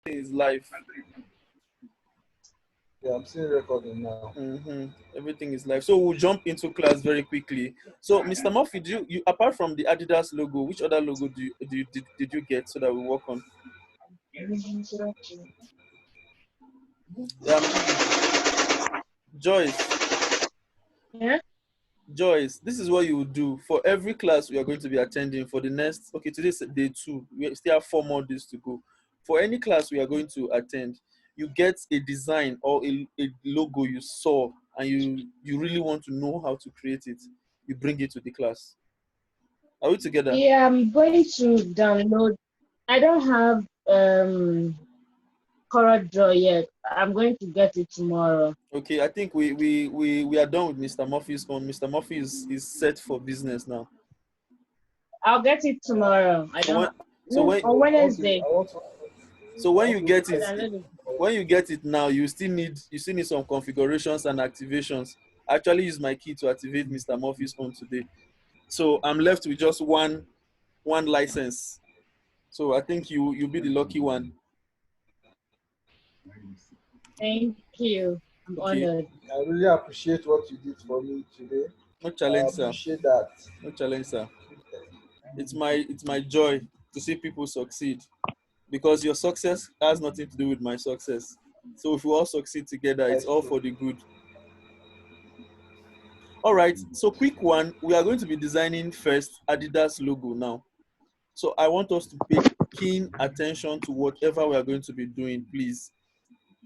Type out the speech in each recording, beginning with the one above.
is live. Yeah, I'm still recording now. Everything is live. So we'll jump into class very quickly. So, Mr. Murphy, you apart from the Adidas logo, which other logo did you get so that we work on? Um, Joyce, Yeah. Joyce, this is what you will do for every class we are going to be attending for the next. Okay, today's day 2. We still have 4 more days to go. For any class we are going to attend, you get a design or a logo you saw and you really want to know how to create it. You bring it to the class. Are we together? Yeah, I'm going to download. I don't have Corel Draw yet. I'm going to get it tomorrow. Okay, I think we are done with Mr. Murphy's own. Mr. Murphy is set for business now. I'll get it tomorrow. I So don't when have so no when on Wednesday. so I when you want to get I'll it download it. when you get it now, you still need some configurations and activations. I actually use my key to activate Mr. Murphy's own today. So I'm left with just one license. So I think you'll be the lucky one. Thank you. I'm Okay. honored. I really appreciate what you did for me today. No I challenge, sir. appreciate that. No challenge, sir. It's my joy to see people succeed because your success has nothing to do with my success. So if we all succeed together, it's That's all true. for the good. All right. So quick one. We are going to be designing first Adidas logo now. So I want us to pay keen attention to whatever we are going to be doing, please.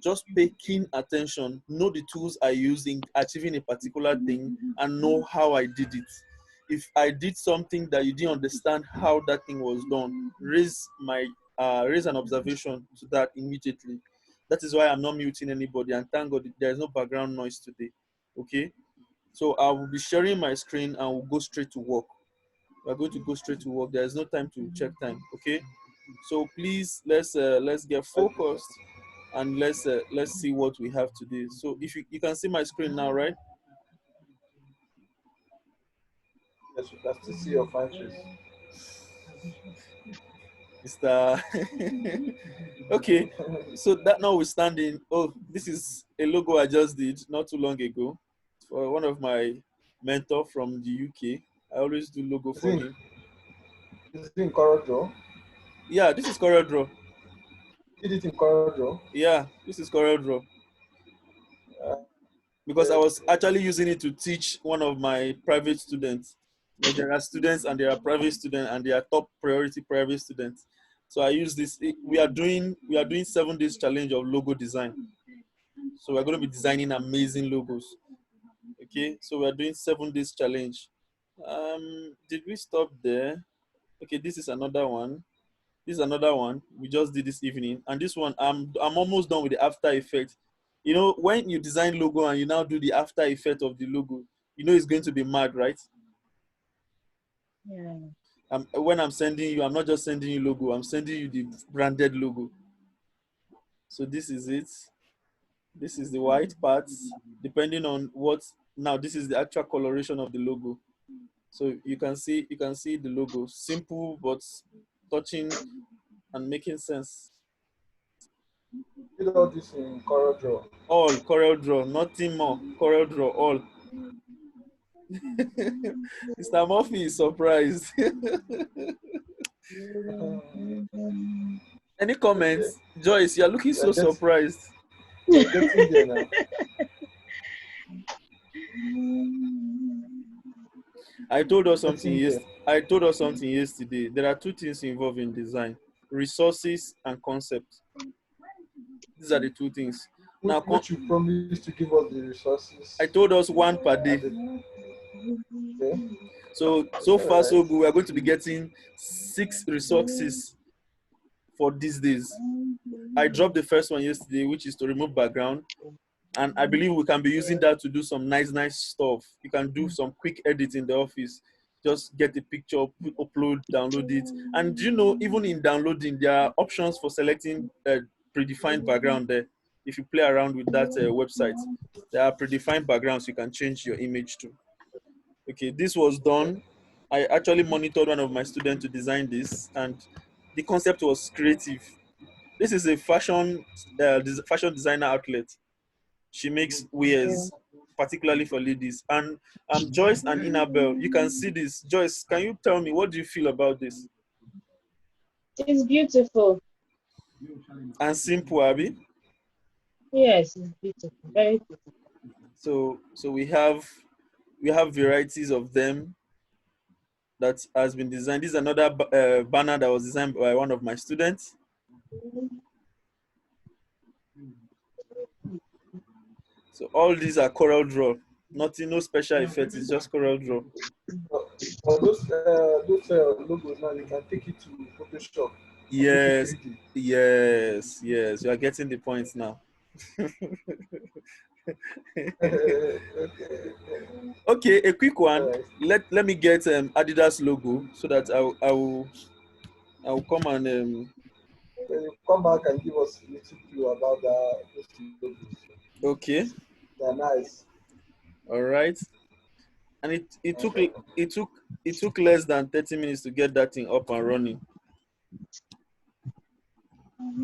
Just pay keen attention, know the tools I use in achieving a particular thing, and know how I did it. If I did something that you didn't understand how that thing was done, raise an observation to that immediately. That is why I'm not muting anybody, and thank God there is no background noise today. Okay, so I will be sharing my screen and we'll go straight to work. We're going to go straight to work. There is no time to check time. Okay, so please let's get focused and let's see what we have today. So if you can see my screen now, right? Yes, we can still see your fine face. Mr. Okay, so that notwithstanding, oh, this is a logo I just did not too long ago for one of my mentor from the UK. I always do logo Is for it, him. is it in Corel? Yeah, this is CorelDRAW. Did it in Corel? Yeah, this is CorelDRAW Uh, because I okay, was okay. actually using it to teach one of my private students. You know, there are students and there are private students and they are top priority private students. So I use this. We are doing 7 days challenge of logo design. So we're going to be designing amazing logos. Okay, so we're doing 7 days challenge. Did we stop there? Okay, this is another one. This is another one we just did this evening, and this one I'm almost done with the after effect. You know, when you design logo and you now do the after effect of the logo, you know it's going to be mad, right? Yeah. When I'm sending you, I'm not just sending you logo, I'm sending you the branded logo. So this is it. This is the white parts, depending on what. Now this is the actual coloration of the logo. So you can see the logo, simple but touching and making sense. Did all this in Corel. All Corel Draw, nothing more. Corel Draw, all. Mr. Murphy is surprised. Any Okay, comments? Joyce, you're looking we're so getting surprised. we're getting there now. I told us something Getting there. I told us something yesterday. There are two things involved in design: resources and concept. These are the two things. Now, Which you promised to give us the I resources told us one per at day. the okay. So All far right. so good. We are going to be getting 6 resources for these days. I dropped the first one yesterday, which is to remove background, and I believe we can be using that to do some nice stuff. You can do some quick edits in the office. Just get the picture, upload, download it, and you know, even in downloading, there are options for selecting predefined background there. If you play around with that website, there are predefined backgrounds you can change your image to. Okay, this was Okay. done. I actually monitored one of my students to design this, and the concept was creative. This is a fashion designer outlet. She makes Yeah. wares, particularly for ladies. And Joyce and Annabelle, you can see this. Joyce, can you tell me what do you feel about this? It's beautiful. And simple, Abby. Yes, it's beautiful. Very beautiful. So we have varieties of them that has been designed. This is another banner that was designed by one of my students. So all these are Coral Draw. Nothing, no special effects. It's just Coral Draw. Those logos now, you can take it to Photoshop and make it Yes, 3D. yes. You are getting the point now. Okay. Okay, a quick one. Alright. Let me get Adidas logo so that I will come and Then you come back and give us a little clue about those logos. okay, They're nice. all right. And Mashallah. it took less than 30 minutes to get that thing up and running.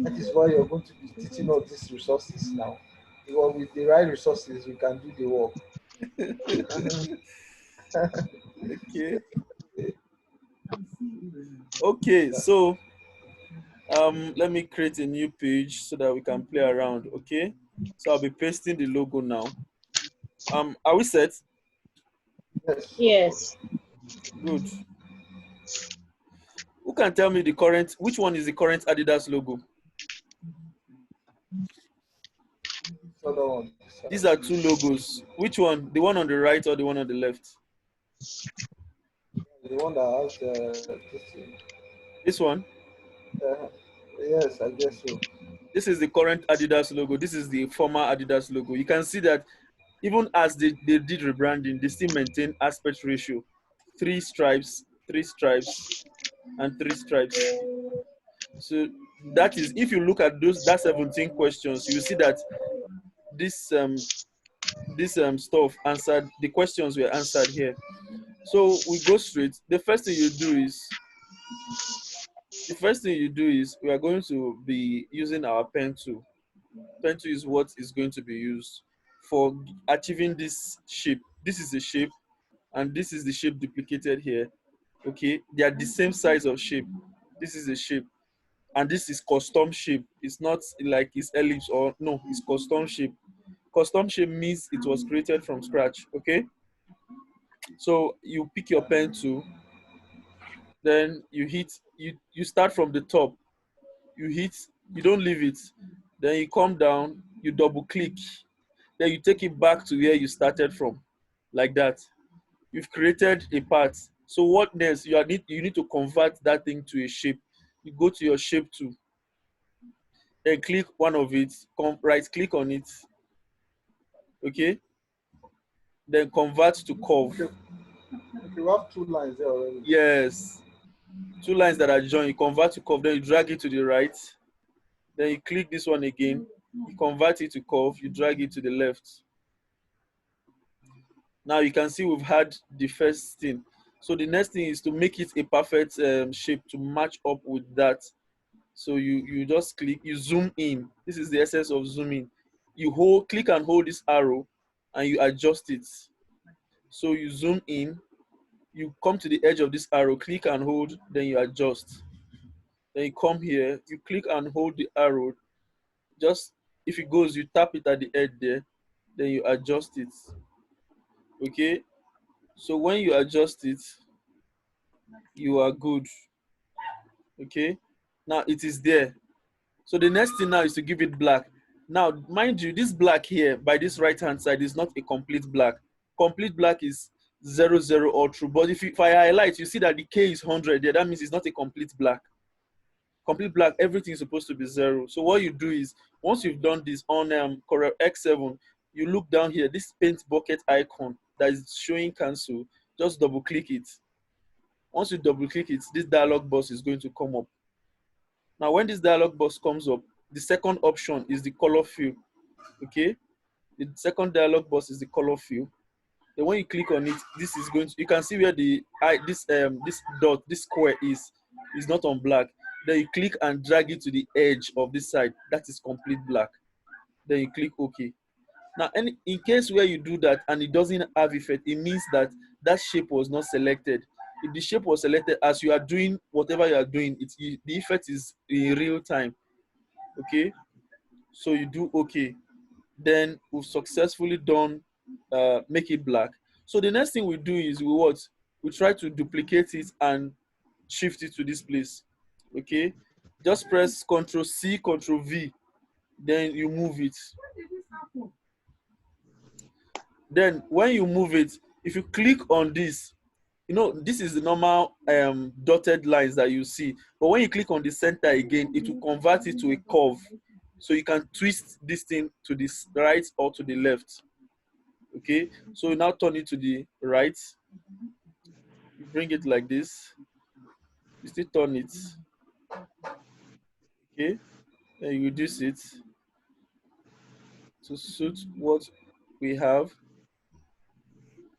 That is why you're going to be teaching us these resources now. Because with the right resources, we can do the work. Okay. Okay, so let me create a new page so that we can play around. Okay, so I'll be pasting the logo now. Are we set? Yes, of course. Yes. Good. Who can tell me which one is the current Adidas logo? So that one. These are two logos. Which one? The one on the right or the one on the left? The one that has this thing. This one. Uh, yes, I guess so. This is the current Adidas logo. This is the former Adidas logo. You can see that even as they did rebranding, they still maintain aspect ratio. Three stripes, and three stripes. So that is, if you look at that 17 questions, you will see that this stuff answered, the questions were answered here. So we go straight. The first thing you do is we are going to be using our pen tool. Pen tool is what is going to be used for achieving this shape. This is the shape, and this is the shape duplicated here. Okay, they are the same size of shape. This is a shape, and this is custom shape. It's not like it's ellipse or no, it's custom shape. Custom shape means it was created from scratch. Okay, so you pick your pen tool, then you start from the top. You hit, you don't leave it, then you come down, you double click, then you take it back to where you started from, like that. You've created a part. So what next? You need to convert that thing to a shape. You go to your shape tool, then click one of it, right click on it, okay, then convert to curve. Okay, okay, we have two lines there already. Yes, two lines that are joined, you convert to curve, then you drag it to the right, then you click this one again, you convert it to curve, you drag it to the left. Now you can see we've had the first thing. So the next thing is to make it a perfect shape to match up with that. So you just click, you zoom in. This is the essence of zooming. You click and hold this arrow, and you adjust it. So you zoom in, you come to the edge of this arrow, click and hold, then you adjust. Then you come here, you click and hold the arrow. Just if it goes, you tap it at the edge there, then you adjust it. Okay. So when you adjust it, you are good. Okay. Now it is there. So the next thing now is to give it black. Now, mind you, this black here by this right hand side is not a complete black. Complete black is 00 or true. But if I highlight, you see that the K is 100 there. That means it's not a complete black. Complete black, everything is supposed to be 0. So what you do is, once you've done this on Corel X7, you look down here, this paint bucket icon that is showing cancel, just double click it. Once you double click it, this dialog box is going to come up. Now, when this dialog box comes up, the second option is the color fill. Okay, the second dialog box is the color fill. Then when you click on it, this is going to, you can see where this dot, this square is not on black. Then you click and drag it to the edge of this side. That is complete black. Then you click OK. Now, in case where you do that and it doesn't have effect, it means that that shape was not selected. If the shape was selected as you are doing whatever you are doing, the effect is in real time. Okay, so you do OK. Then we've successfully done make it black. So the next thing we do is we try to duplicate it and shift it to this place. Okay, just press Ctrl C, Ctrl V, then you move it. Then when you move it, if you click on this, this is the normal dotted lines that you see, but when you click on the center again, it will convert it to a curve, so you can twist this thing to the right or to the left. Okay, so you now turn it to the right, you bring it like this, you still turn it. Okay, then you reduce it to suit what we have.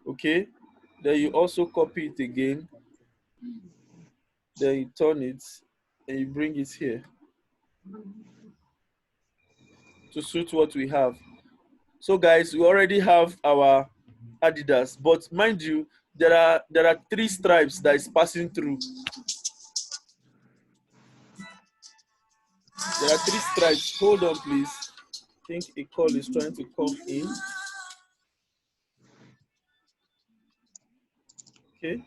Okay, then you also copy it again, then you turn it and you bring it here to suit what we have. So guys, we already have our Adidas, but mind you, there are three stripes that is passing through. There are three stripes. Hold on, please. I think a call is trying to come in. Okay.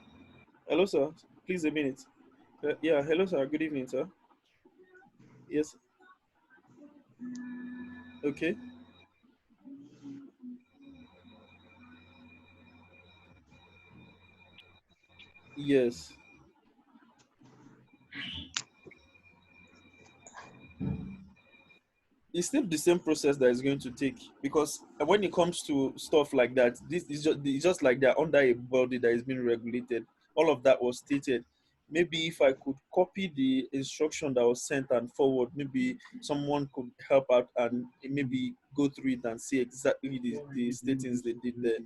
Hello, sir. Please a minute. Yeah. Hello, sir. Good evening, sir. Yes. Okay. Yes. It's still the same process that is going to take, because when it comes to stuff like that, this is just like they're under a body that is being regulated. All of that was stated. Maybe if I could copy the instruction that was sent and forward, maybe someone could help out and maybe go through it and see exactly the statings they did there,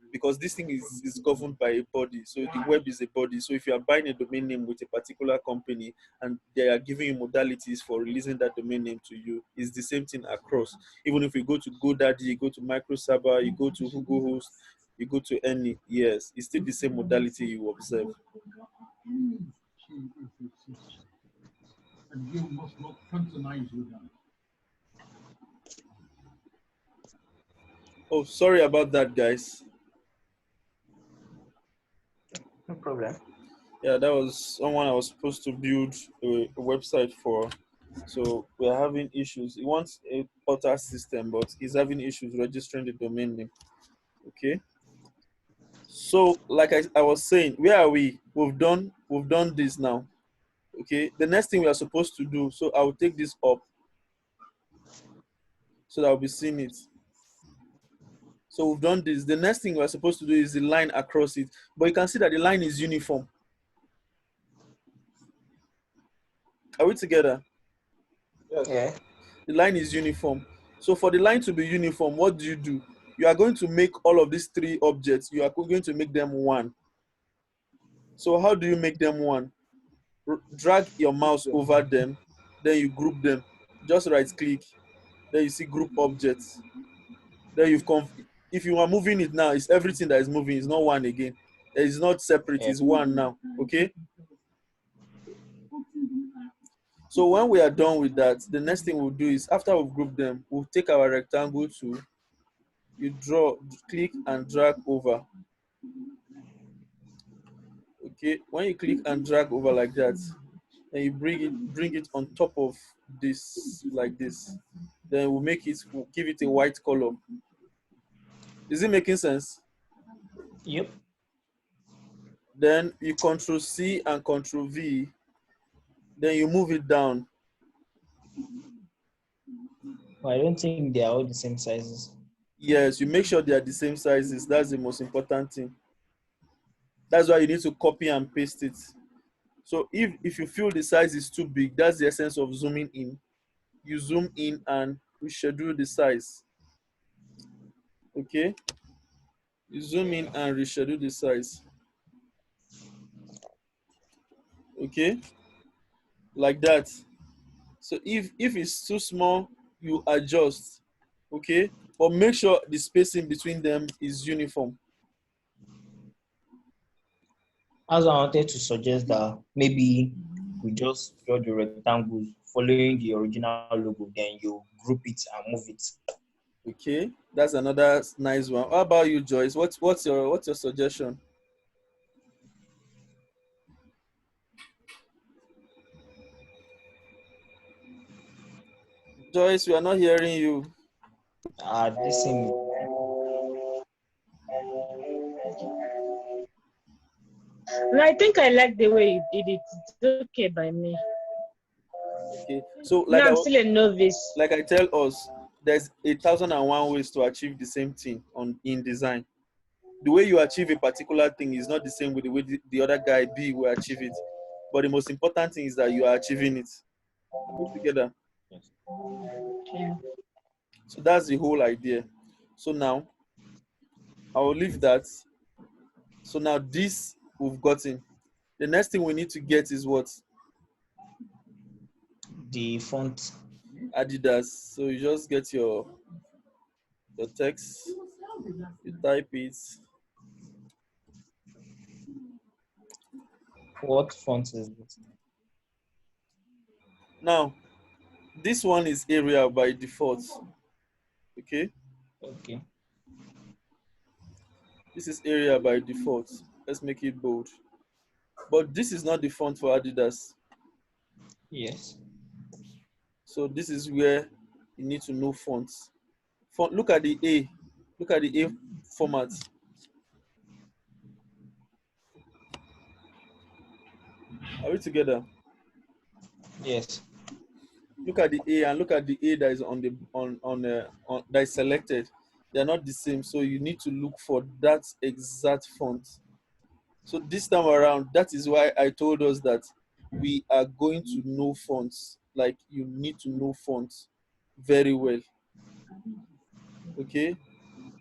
because this thing is governed by a body. So the web is a body. So if you are buying a domain name with a particular company and they are giving you modalities for releasing that domain name to you, it's the same thing across. Even if you go to GoDaddy, you go to Microserver, you go to Google Host, you go to any, yes, it's still the same modality you observe. Oh, sorry about that, guys. No problem. Yeah, that was someone I was supposed to build a website for. So we're having issues. He wants a portal system, but he's having issues registering the domain name. Okay. So like I was saying, where are we? We've done this now. Okay. The next thing we are supposed to do, so I will take this up so that I'll be seeing it. So we've done this. The next thing we're supposed to do is the line across it. But you can see that the line is uniform. Are we together? Yes. Yeah. The line is uniform. So for the line to be uniform, what do? You are going to make all of these three objects, you are going to make them one. So how do you make them one? Drag your mouse over them, then you group them. Just right click, then you see group objects. Then if you are moving it now, it's everything that is moving, it's not one again. It's not separate, Yeah. it's one now. Okay? So when we are done with that, the next thing we'll do is after we've grouped them, we'll take our rectangle tool, you click and drag over. Okay, when you click and drag over like that, and you bring it on top of this like this, then we'll give it a white color. Is it making sense? Yep. Then you Control C and Control V, then you move it down. Well, I don't think they are all the same sizes. Yes, you make sure they are the same sizes. That's the most important thing. That's why you need to copy and paste it. So if you feel the size is too big, that's the essence of zooming in. You zoom in and reschedule the size. Okay, you zoom in and reschedule the size. Okay, like that. So if it's too small, you adjust, okay? But make sure the spacing between them is uniform. As I wanted to suggest that maybe we just draw the rectangles following the original logo, then you group it and move it. Okay, that's another nice one. How about you, Joyce? What's your suggestion? Joyce, we are not hearing you. This thing, And I think I like the way you did it. It's okay by me. Okay, so No, I'm still a novice. like I tell us, there's 1,001 ways to achieve the same thing in design. The way you achieve a particular thing is not the same with the way the other guy B will achieve it. But the most important thing is that you are achieving it. Are we together? yes. Yeah. So that's the whole idea. So now I will leave that. So now this we've gotten. The next thing we need to get is what? The font, Adidas. So you just get your text, you type it. what font is this? Now this one is Arial by default. Okay, Okay, this is Arial by default. Let's make it bold. But this is not the font for Adidas. yes. So this is where you need to know fonts. Look at the A. Look at the A format. Are we together? Yes. Look at the A and look at the A that is on that is selected. They are not the same, so you need to look for that exact font. So this time around, that is why I told us that we are going to know fonts. Like you need to know fonts very well. Okay,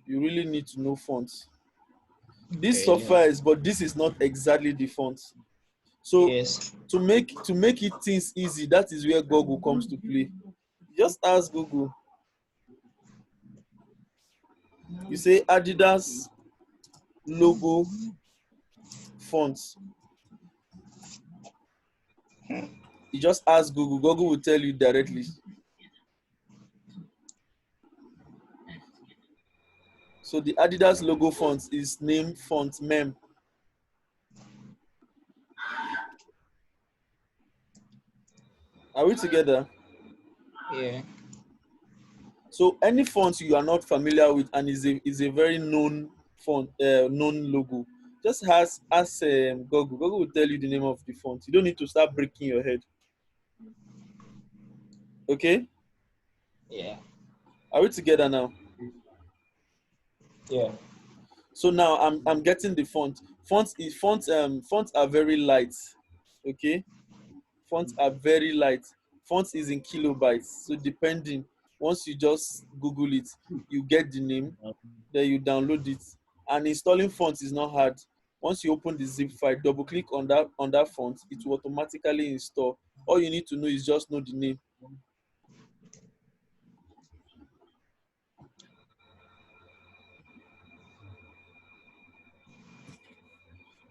you really need to know fonts. This Okay. suffice, but this is not exactly the font. So Yes. to make it things easy, that is where Google comes to play. Just ask Google. You say Adidas logo fonts. You just ask Google. Google will tell you directly. So the Adidas logo font is named Font Mem. Are we together? Yeah. So any font you are not familiar with and is a very known font, known logo, just ask Google. Google will tell you the name of the font. You don't need to start breaking your head. Okay? Yeah. Are we together now? Yeah. So now I'm getting the font. Fonts are very light. Okay? Fonts are very light. Fonts is in kilobytes. So depending, once you just Google it, you get the name, then you download it. And installing fonts is not hard. Once you open the zip file, double click on that font, it will automatically install. All you need to know is just know the name.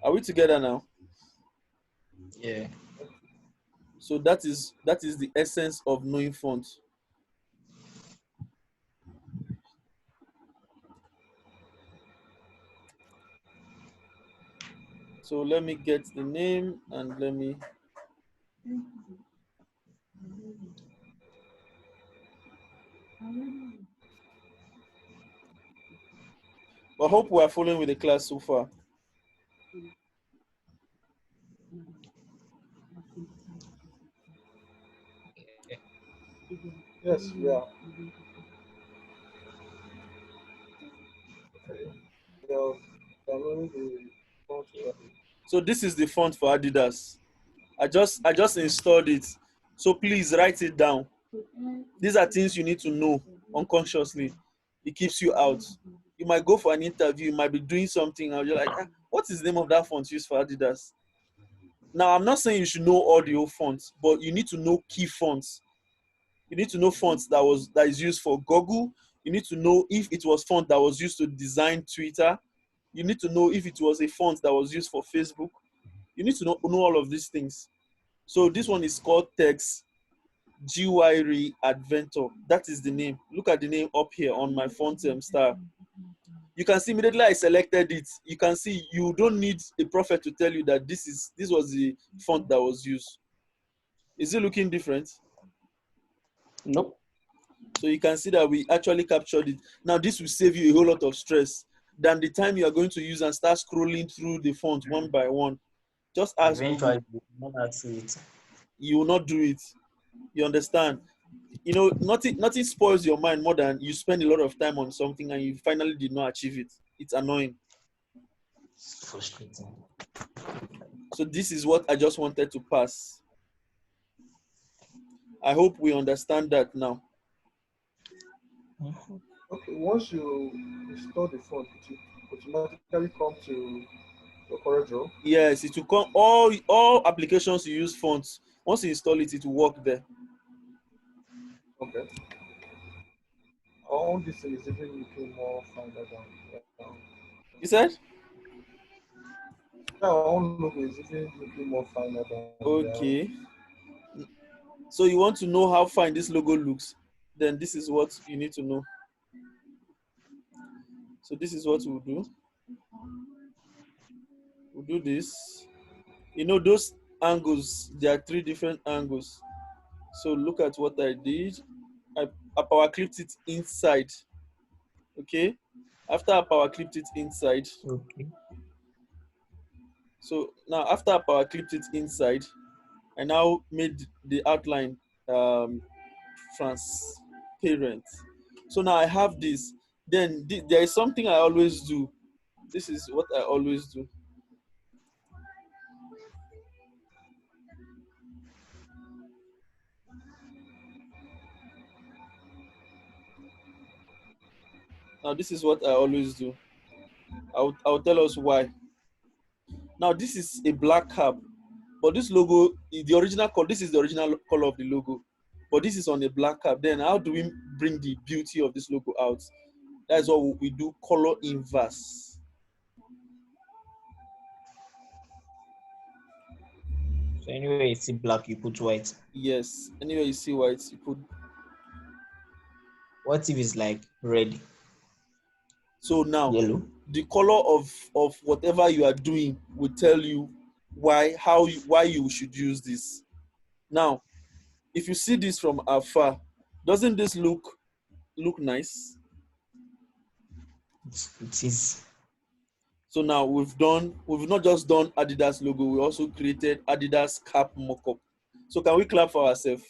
Are we together now? Yeah. So that is the essence of knowing fonts. So let me get the name and let me. I hope we are following with the class so far. Yes, we are. Okay. Yeah, downloading the font already. So this is the font for Adidas. I just installed it. So please write it down. These are things you need to know unconsciously. It keeps you out. You might go for an interview, you might be doing something, and you're like, what is the name of that font used for Adidas? Now, I'm not saying you should know all the old fonts, but you need to know key fonts. You need to know fonts that is used for Google. You need to know if it was font that was used to design Twitter. You need to know if it was a font that was used for Facebook. You need to know all of these things. So this one is called Text GY Adventure. That is the name. Look at the name up here on my font style. You can see immediately I selected it. You can see you don't need a prophet to tell you that this was the font that was used. Is it looking different? Nope. So you can see that we actually captured it. Now this will save you a whole lot of stress than the time you are going to use and start scrolling through the font one by one. Just ask Google. Eventually, you will not see it. You will not do it. You understand? You know, nothing spoils your mind more than you spend a lot of time on something and you finally did not achieve it. It's annoying. It's frustrating. So this is what I just wanted to pass. I hope we understand that now. Okay, once you install the phone, it will automatically come to your correct draw. Yes, it will come. All applications you use fonts. Once you install it, it will work there. Okay. All this thing is even looking more finer than. You said? Our own logo is even looking more finer than the Okay. So you want to know how fine this logo looks? Then this is what you need to know. So this is what we'll do. We'll do this. You know those angles, there are 3 different angles. So look at what I did. I power clipped it inside. Okay. After I power clipped it inside. Okay. So now after I power clipped it inside, I now made the outline transparent. So now I have this. Then there is something I always do. This is what I always do. Now this is what I always do. I'll tell us why. Now this is a black cap, but this logo, the original color, this is the original color of the logo, but this is on a black cap. Then how do we bring the beauty of this logo out? That's what we do, color inverse. So anyway, you see black, you put white. Yes. Anyway, you see white, you put. What if it's like red, So now yellow? the color of whatever you are doing will tell you why you should use this. Now, if you see this from afar, doesn't this look nice? It is. So now we've not just done Adidas logo, we also created Adidas cap mockup. So can we clap for ourselves?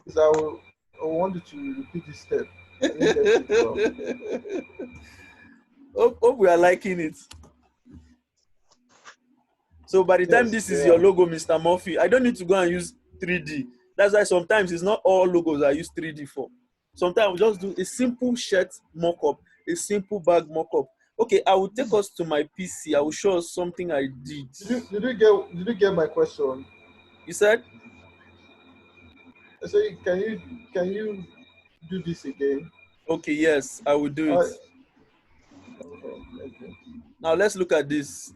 So I want you to repeat this step. I didn't get it well. Hope we are liking it. So by the time Yes, this is yeah. your logo, Mr. Murphy, I don't need to go and use 3D. That's why sometimes it's not all logos I use 3D for. Sometimes we just do a simple shirt mock-up, a simple bag mock-up. Okay, I will take us to my PC. I will show us something I did. Did you get my question? You said? I say can you do this again? Okay, yes, I will do it. Okay, thank you. Now let's look at this.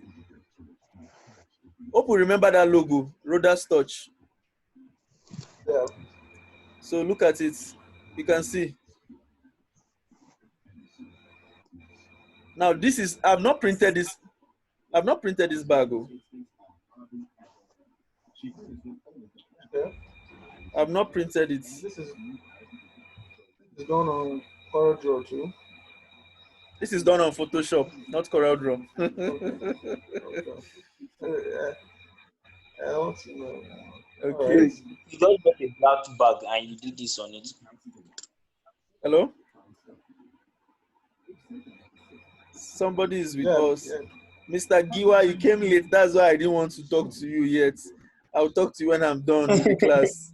Hope you remember that logo, Rodas Touch. Yeah. So look at it. You can see. Now this is, I've not printed this bag. Oh. Okay. I've not printed it. This is done on Corel too. This is done on Photoshop, not CorelDRAW. Okay. I want to know. Okay. Alright. You just got a black bag and you do this on it. Hello? Somebody is with Yeah, us. yeah. Mr. Giwa, you came late. That's why I didn't want to talk to you yet. I'll talk to you when I'm done with the class.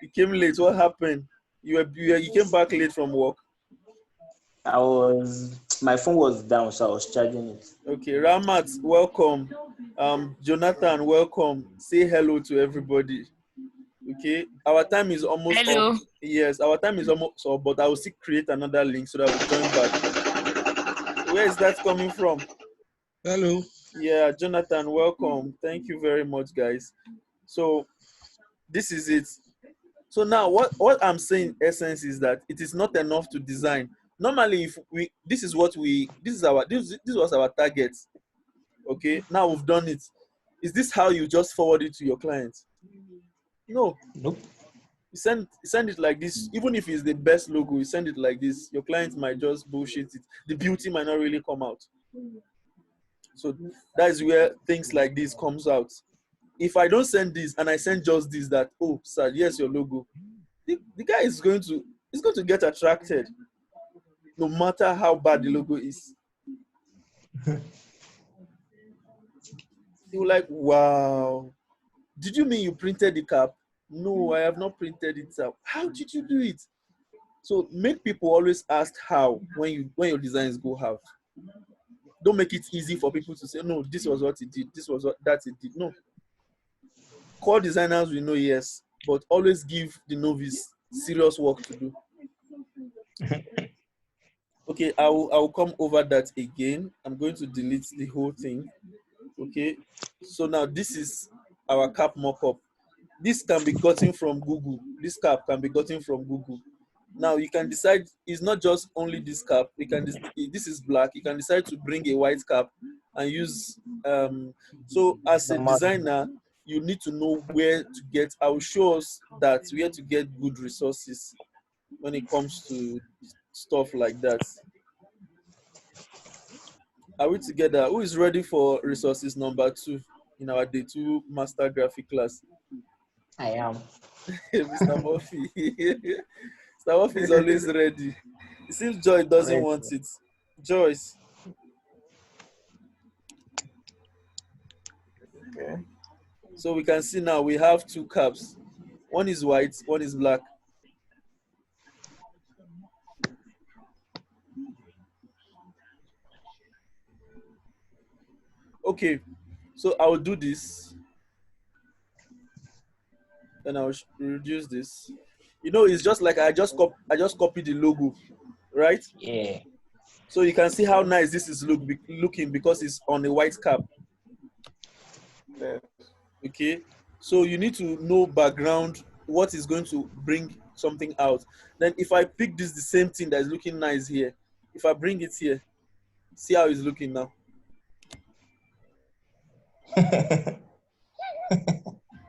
You came late. What happened? You came back late from work. I was My phone was down, so I was charging it. Okay, Ramat, welcome. Jonathan, welcome. Say hello to everybody. Okay, our time is almost up. Hello. Yes, our time is almost up, but I will still create another link so that we join back. Where is that coming from? Hello. Yeah, Jonathan, welcome. Thank you very much, guys. So this is it. So now what I'm saying in essence is that it is not enough to design. Normally, if we this is what we this was our target. Okay, now we've done it. Is this how you just forward it to your client? No. Nope. You send it like this. Even if it's the best logo, you send it like this. Your client might just bullshit it. The beauty might not really come out. So that is where things like this comes out. If I don't send this and I send just this, that, oh sir, yes, your logo, the guy is going to get attracted no matter how bad the logo is. He will like, wow, did you mean you printed the cap? No, I have not printed it out. How did you do it? So make people always ask how when your designs go have. Don't make it easy for people to say, no, this was what it did, this was what that it did. No. Core designers will know, yes, but always give the novice serious work to do. Okay, I will come over that again. I'm going to delete the whole thing. Okay, so now this is our cap mockup. This can be gotten from Google. This cap can be gotten from Google. Now you can decide, it's not just only this cap. This is black. You can decide to bring a white cap and use. So as a designer, you need to know where to get. I will show us that where to get good resources when it comes to stuff like that. Are we together? Who is ready for resources number 2 in our day 2 master graphic class? I am. Mr. Murphy. Mr. Murphy is always ready. It seems Joy doesn't want it. Joyce. Okay. So we can see now we have 2 caps. One is white, one is black. Okay, so I will do this. Then I will reduce this. You know, it's just like I just copied the logo, right? Yeah. So you can see how nice this is looking because it's on a white cap. Yes. Okay, so you need to know background, what is going to bring something out. Then if I pick this, the same thing that is looking nice here, if I bring it here, see how it's looking now.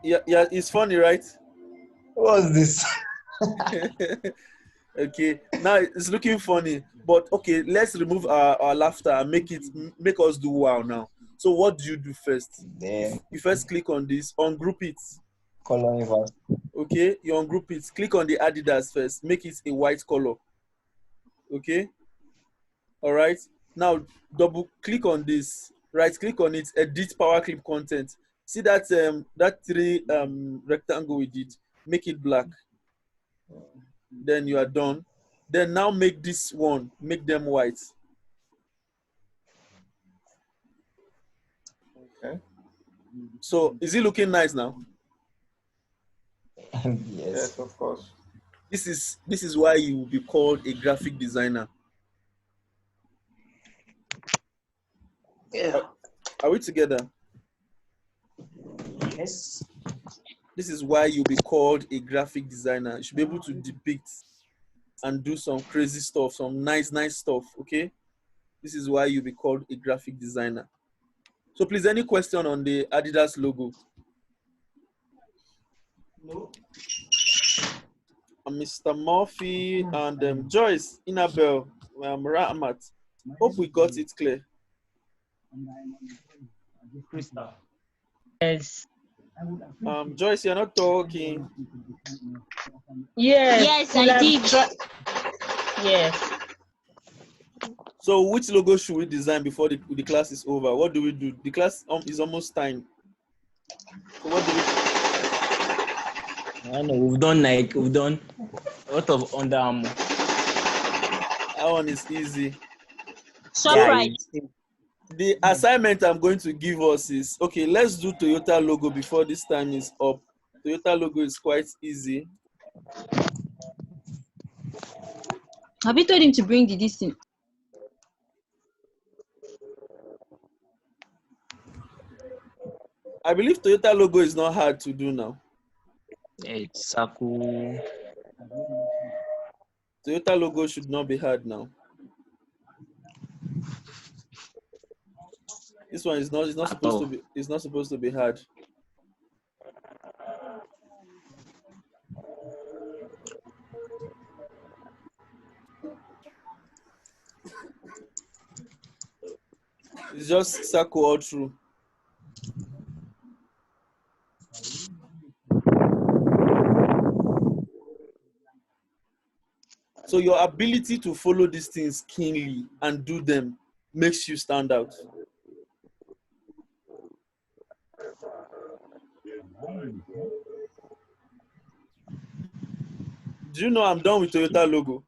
Yeah, it's funny, right? What's this? Okay, now it's looking funny, but okay, let's remove our laughter and make us do wow now. So what do you do first? Then You first click on this, ungroup it. color inverse. Okay, you ungroup it. Click on the Adidas first, make it a white color. Okay, all right. Now double click on this, right click on it, edit power clip content. See that that 3 rectangle we did, make it black. Then you are done. Then now make this one, make them white. Okay. So is it looking nice now? Yes. Yes, of course. This is why you will be called a graphic designer. Yeah. Are we together? Yes. This is why you'll be called a graphic designer. You should be able to depict and do some crazy stuff, some nice stuff, okay? This is why you'll be called a graphic designer. So please, any question on the Adidas logo? No. Mr. Murphy and Joyce, Inabel, Ramat. Hope we got it clear. Crystal. Yes. Joyce, you're not talking. Yes. Yes, I did. Yes. So which logo should we design before the class is over? What do we do? The class is almost time. So what do we do? I know we've done a lot of Under Armour. That one is easy. So Yeah, Shoprite. the assignment I'm going to give us is, okay, let's do Toyota logo before this time is up. Toyota logo is quite easy. Have you told him to bring the this thing? I believe Toyota logo is not hard to do now. it's circle. Toyota logo should not be hard now. This one is not, it's not At supposed to all. be, it's not supposed to be hard. It's just circle all through. So your ability to follow these things keenly and do them makes you stand out. Do you know I'm done with Toyota logo?